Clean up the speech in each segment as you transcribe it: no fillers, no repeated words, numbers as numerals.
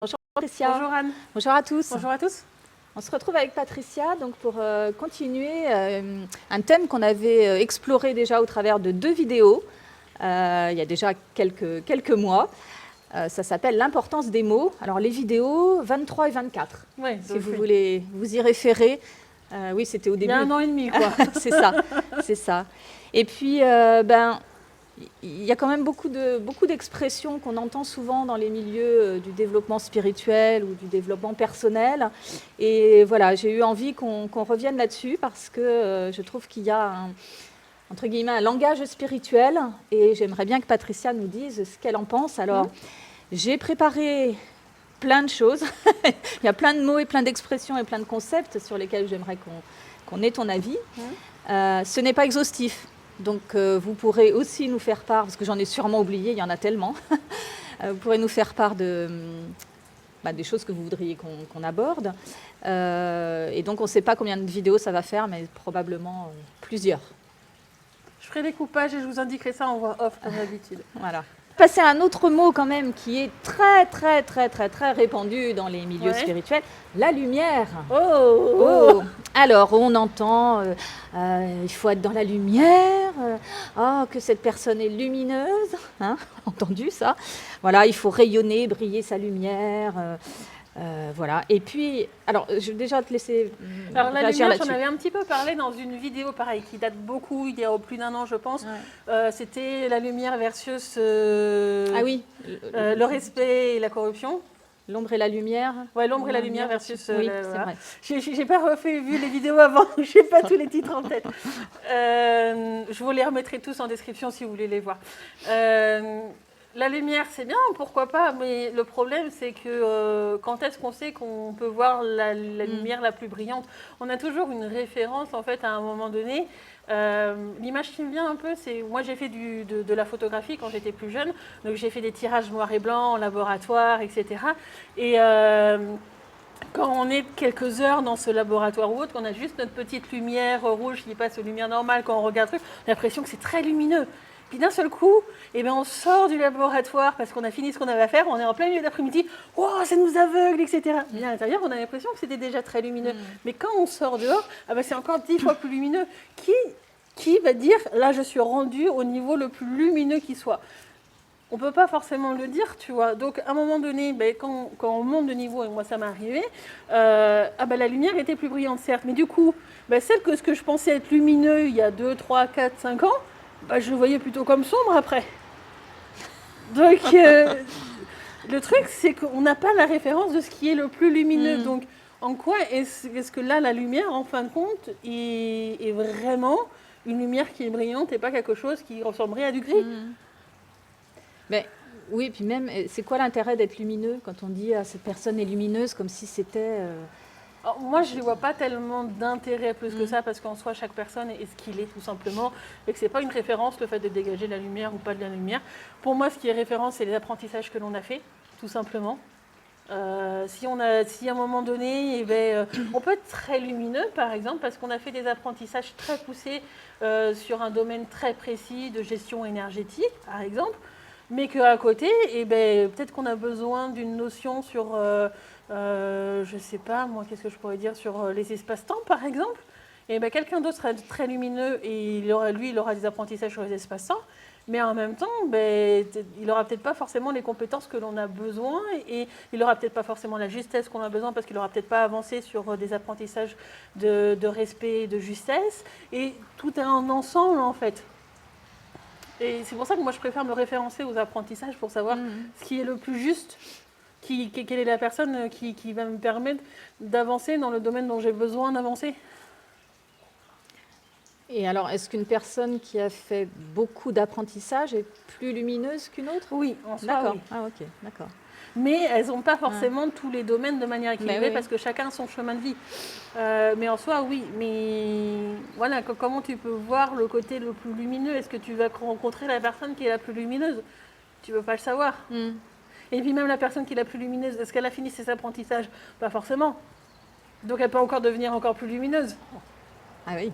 Bonjour Patricia. Bonjour Anne. Bonjour à tous. Bonjour à tous. On se retrouve avec Patricia donc pour continuer un thème qu'on avait exploré déjà au travers de 2 vidéos il y a déjà quelques mois. Ça s'appelle l'importance des mots. Alors les vidéos 23 et 24, Ouais, si vous voulez vous y référer. Oui, c'était au début. Il y a 1 an et demi, quoi. C'est ça. Et puis, il y a quand même beaucoup d'expressions qu'on entend souvent dans les milieux du développement spirituel ou du développement personnel. Et voilà, j'ai eu envie qu'on revienne là-dessus parce que je trouve qu'il y a entre guillemets, un langage spirituel. Et j'aimerais bien que Patricia nous dise ce qu'elle en pense. Alors, j'ai préparé plein de choses. Il y a plein de mots et plein d'expressions et plein de concepts sur lesquels j'aimerais qu'on ait ton avis. Ce n'est pas exhaustif. Donc, vous pourrez aussi nous faire part, parce que j'en ai sûrement oublié, il y en a tellement. Vous pourrez nous faire part des choses que vous voudriez qu'on aborde. Et donc, on ne sait pas combien de vidéos ça va faire, mais probablement plusieurs. Je ferai des coupages et je vous indiquerai ça en voix off, comme d'habitude. Voilà. Passer à un autre mot quand même qui est très répandu dans les milieux spirituels, la lumière. Oh. Alors, on entend, il faut être dans la lumière, que cette personne est lumineuse, hein, entendu ça. Voilà, il faut rayonner, briller sa lumière. Voilà. Et puis, alors, je vais déjà te laisser. Alors, la lumière, j'en avais un petit peu parlé dans une vidéo, pareil, qui date beaucoup, il y a plus d'1 an, je pense. Ouais. C'était la lumière versus le respect et la corruption. L'ombre et la lumière. Ouais, l'ombre et la lumière versus. Oui, c'est vrai. J'ai pas vu les vidéos avant, j'ai pas tous les titres en tête. Je vous les remettrai tous en description si vous voulez les voir. La lumière, c'est bien, pourquoi pas, mais le problème, c'est que quand est-ce qu'on sait qu'on peut voir la lumière la plus brillante? On a toujours une référence, en fait, à un moment donné. L'image qui me vient un peu, c'est... Moi, j'ai fait de la photographie quand j'étais plus jeune, donc j'ai fait des tirages noir et blanc en laboratoire, etc. Et quand on est quelques heures dans ce laboratoire ou autre, qu'on a juste notre petite lumière rouge qui passe aux lumières normales, quand on regarde le truc, on a l'impression que c'est très lumineux. Puis d'un seul coup, on sort du laboratoire parce qu'on a fini ce qu'on avait à faire, on est en plein milieu d'après-midi, oh, ça nous aveugle, etc. Mais à l'intérieur, on a l'impression que c'était déjà très lumineux. Mais quand on sort dehors, c'est encore 10 fois plus lumineux. Qui va dire, là, je suis rendu au niveau le plus lumineux qui soit? On ne peut pas forcément le dire, tu vois. Donc, à un moment donné, quand on monte de niveau, et moi, ça m'est arrivé, la lumière était plus brillante, certes. Mais du coup, ce que je pensais être lumineux il y a 2, 3, 4, 5 ans, je le voyais plutôt comme sombre après. Donc, le truc, c'est qu'on n'a pas la référence de ce qui est le plus lumineux. Donc, en quoi est-ce que là, la lumière, en fin de compte, est vraiment une lumière qui est brillante et pas quelque chose qui ressemblerait à du gris? Oui, puis même, c'est quoi l'intérêt d'être lumineux quand on dit cette personne est lumineuse, comme si c'était... Alors, moi, je ne vois pas tellement d'intérêt plus que ça, parce qu'en soi, chaque personne est ce qu'il est, tout simplement, et que ce n'est pas une référence, le fait de dégager de la lumière ou pas de la lumière. Pour moi, ce qui est référence, c'est les apprentissages que l'on a fait, tout simplement. Si à un moment donné, on peut être très lumineux, par exemple, parce qu'on a fait des apprentissages très poussés sur un domaine très précis de gestion énergétique, par exemple, mais qu'à côté, peut-être qu'on a besoin d'une notion sur... je ne sais pas, moi, qu'est-ce que je pourrais dire sur les espaces-temps, par exemple. Et quelqu'un d'autre sera très lumineux et il aura des apprentissages sur les espaces-temps, mais en même temps, il n'aura peut-être pas forcément les compétences que l'on a besoin et il n'aura peut-être pas forcément la justesse qu'on a besoin parce qu'il n'aura peut-être pas avancé sur des apprentissages de respect et de justesse. Et tout est un ensemble, en fait. Et c'est pour ça que moi, je préfère me référencer aux apprentissages pour savoir ce qui est le plus juste. Quelle est la personne qui va me permettre d'avancer dans le domaine dont j'ai besoin d'avancer? Et alors, est-ce qu'une personne qui a fait beaucoup d'apprentissage est plus lumineuse qu'une autre? Oui, en soi, d'accord. Oui. Ah, ok, d'accord. Mais elles n'ont pas forcément tous les domaines de manière équilibrée parce que chacun a son chemin de vie. Mais en soi, oui. Mais voilà, comment tu peux voir le côté le plus lumineux? Est-ce que tu vas rencontrer la personne qui est la plus lumineuse? Tu ne peux pas le savoir. Et puis même la personne qui est la plus lumineuse, est-ce qu'elle a fini ses apprentissages? Pas forcément. Donc elle peut encore devenir encore plus lumineuse. Ah oui.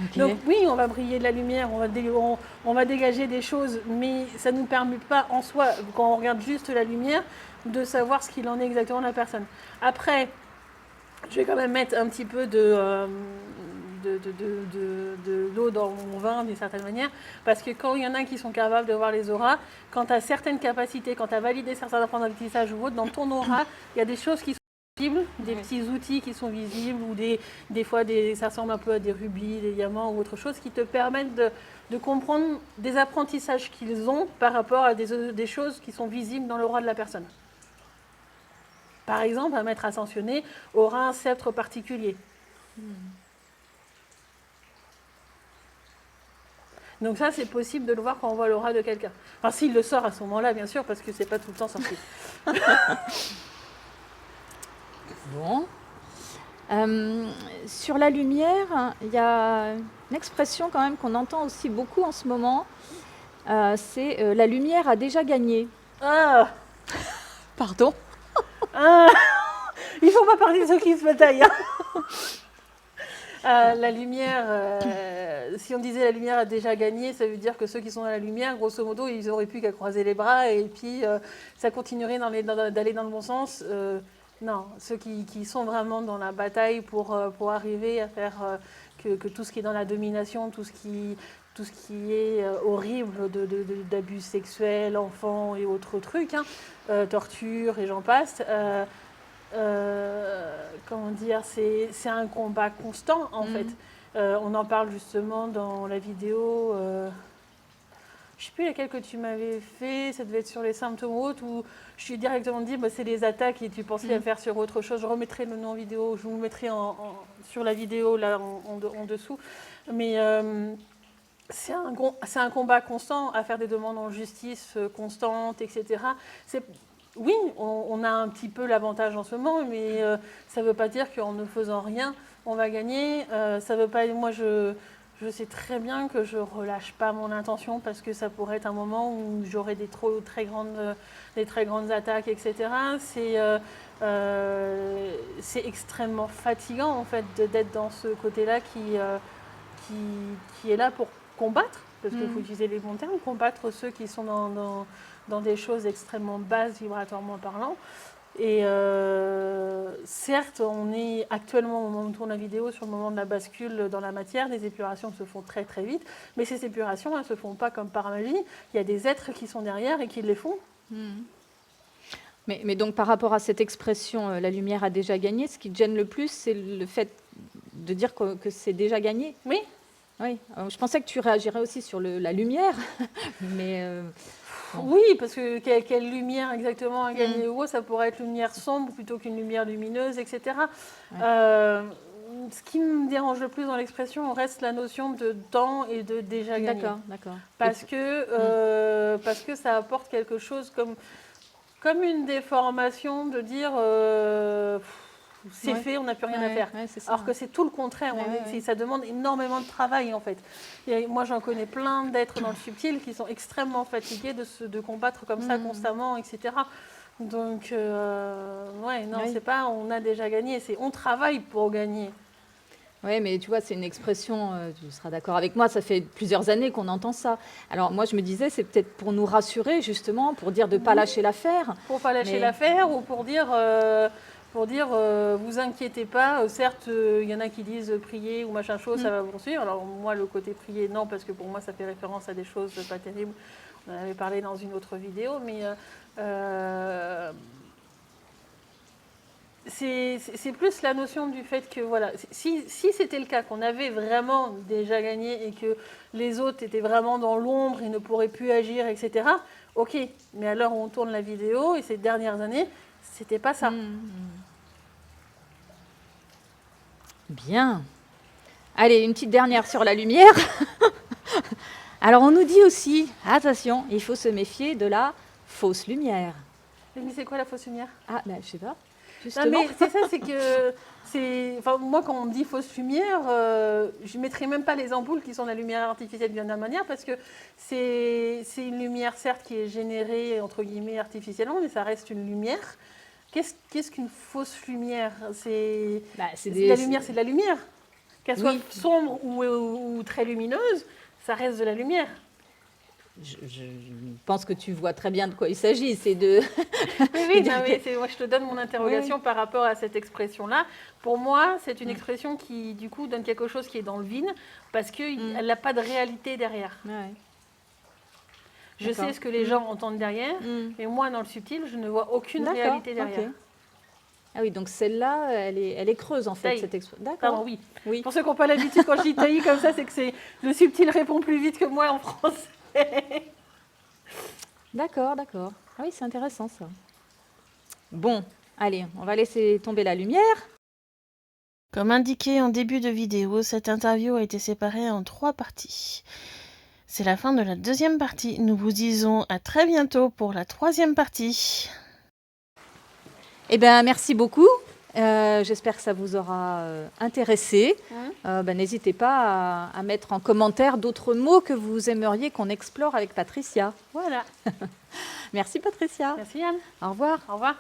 Ok. Donc oui, on va briller de la lumière, on va dégager des choses, mais ça ne nous permet pas en soi, quand on regarde juste la lumière, de savoir ce qu'il en est exactement de la personne. Après, je vais quand même mettre un petit peu de l'eau dans mon vin d'une certaine manière, parce que quand il y en a qui sont capables de voir les auras, quand tu as certaines capacités, quand tu as validé certains apprentissages ou autres, dans ton aura, il y a des choses qui sont visibles, des petits outils qui sont visibles, ou des fois ça ressemble un peu à des rubis, des diamants ou autre chose, qui te permettent de comprendre des apprentissages qu'ils ont par rapport à des choses qui sont visibles dans l'aura de la personne. Par exemple, un maître ascensionné aura un sceptre particulier. Donc ça, c'est possible de le voir quand on voit l'aura de quelqu'un. Enfin, s'il le sort à ce moment-là, bien sûr, parce que c'est pas tout le temps sorti. Bon. Sur la lumière, il y a une expression quand même qu'on entend aussi beaucoup en ce moment. C'est la lumière a déjà gagné. Ah, Pardon. ah. Il ne faut pas parler de ceux qui se bataillent. Hein. La lumière, si on disait la lumière a déjà gagné, ça veut dire que ceux qui sont dans la lumière, grosso modo, ils n'auraient plus qu'à croiser les bras et puis ça continuerait d'aller dans le bon sens. Non, ceux qui sont vraiment dans la bataille pour arriver à faire que tout ce qui est dans la domination, tout ce qui est horrible d'abus sexuels, enfants et autres trucs, hein, torture et j'en passe. Comment dire, c'est un combat constant en fait. On en parle justement dans la vidéo, je ne sais plus laquelle que tu m'avais fait, ça devait être sur les symptômes ou autres, où je suis directement dit, bah, c'est les attaques et tu pensais à faire sur autre chose. Je remettrai le nom en vidéo, je vous le mettrai sur la vidéo là en dessous. Mais c'est un combat constant à faire des demandes en justice constantes, etc. Oui, on a un petit peu l'avantage en ce moment, mais ça ne veut pas dire qu'en ne faisant rien, on va gagner. Ça veut pas. Moi, je sais très bien que je ne relâche pas mon intention parce que ça pourrait être un moment où j'aurai des très grandes attaques, etc. C'est extrêmement fatigant en fait d'être dans ce côté-là qui est là pour combattre, parce qu'il faut utiliser les bons termes, combattre ceux qui sont dans des choses extrêmement basses vibratoirement parlant. Et certes, on est actuellement, au moment où on tourne la vidéo, sur le moment de la bascule dans la matière, des épurations se font très très vite, mais ces épurations, elles ne se font pas comme par magie, il y a des êtres qui sont derrière et qui les font. Mais donc par rapport à cette expression, la lumière a déjà gagné, ce qui te gêne le plus, c'est le fait de dire que c'est déjà gagné. Oui. Oui. Je pensais que tu réagirais aussi sur la lumière, mais... Bon. Oui, parce que quelle lumière exactement a gagné ça pourrait être une lumière sombre plutôt qu'une lumière lumineuse, etc. Ouais. Ce qui me dérange le plus dans l'expression reste la notion de temps et de déjà gagné. D'accord. Parce que ça apporte quelque chose comme une déformation de dire c'est fait, on n'a plus rien à faire. Alors que c'est tout le contraire. Ça demande énormément de travail en fait. Et moi j'en connais plein d'êtres dans le subtil qui sont extrêmement fatigués de combattre comme ça constamment, etc. Donc c'est pas on a déjà gagné, c'est on travaille pour gagner. Oui, mais tu vois, c'est une expression, tu seras d'accord avec moi, ça fait plusieurs années qu'on entend ça. Alors moi, je me disais, c'est peut-être pour nous rassurer, justement, pour dire de ne pas lâcher l'affaire. Pour ne pas lâcher l'affaire ou pour dire, vous inquiétez pas, certes, il y en a qui disent prier ou machin chose, ça va vous suivre. Alors moi, le côté prier, non, parce que pour moi, ça fait référence à des choses pas terribles. On en avait parlé dans une autre vidéo, mais... c'est plus la notion du fait que, voilà, si c'était le cas, qu'on avait vraiment déjà gagné et que les autres étaient vraiment dans l'ombre et ne pourraient plus agir, etc., ok, mais à l'heure où on tourne la vidéo, et ces dernières années, c'était pas ça. Bien. Allez, une petite dernière sur la lumière. Alors, on nous dit aussi, attention, il faut se méfier de la fausse lumière. Mais c'est quoi la fausse lumière? Ah, ben, je sais pas. Non, mais c'est ça, c'est que moi, quand on me dit fausse lumière, je ne mettrai même pas les ampoules qui sont la lumière artificielle d'une certaine manière, parce que c'est une lumière, certes, qui est générée, entre guillemets, artificiellement, mais ça reste une lumière. Qu'est-ce qu'une fausse lumière? La lumière, c'est de la lumière. Qu'elle soit Oui. sombre ou très lumineuse, ça reste de la lumière. Je pense que tu vois très bien de quoi il s'agit. C'est de... Oui, non, mais moi je te donne mon interrogation par rapport à cette expression-là. Pour moi, c'est une expression qui, du coup, donne quelque chose qui est dans le vide parce qu'elle n'a pas de réalité derrière. Ouais. Je D'accord. sais ce que les gens entendent derrière, mais moi, dans le subtil, je ne vois aucune D'accord, réalité derrière. ok. Ah oui, donc celle-là, elle est creuse en fait. Taillis. D'accord. Pardon, oui. Oui. Pour ceux qui n'ont pas l'habitude, quand je dis taillis comme ça, c'est que le subtil répond plus vite que moi en français. D'accord, d'accord. Ah oui, c'est intéressant ça. Bon, allez, on va laisser tomber la lumière. Comme indiqué en début de vidéo, cette interview a été séparée en 3 parties. C'est la fin de la 2e partie. Nous vous disons à très bientôt pour la 3e partie. Eh bien, merci beaucoup. J'espère que ça vous aura intéressé. N'hésitez pas à mettre en commentaire d'autres mots que vous aimeriez qu'on explore avec Patricia. Voilà. Merci Patricia. Merci Anne. Au revoir. Au revoir.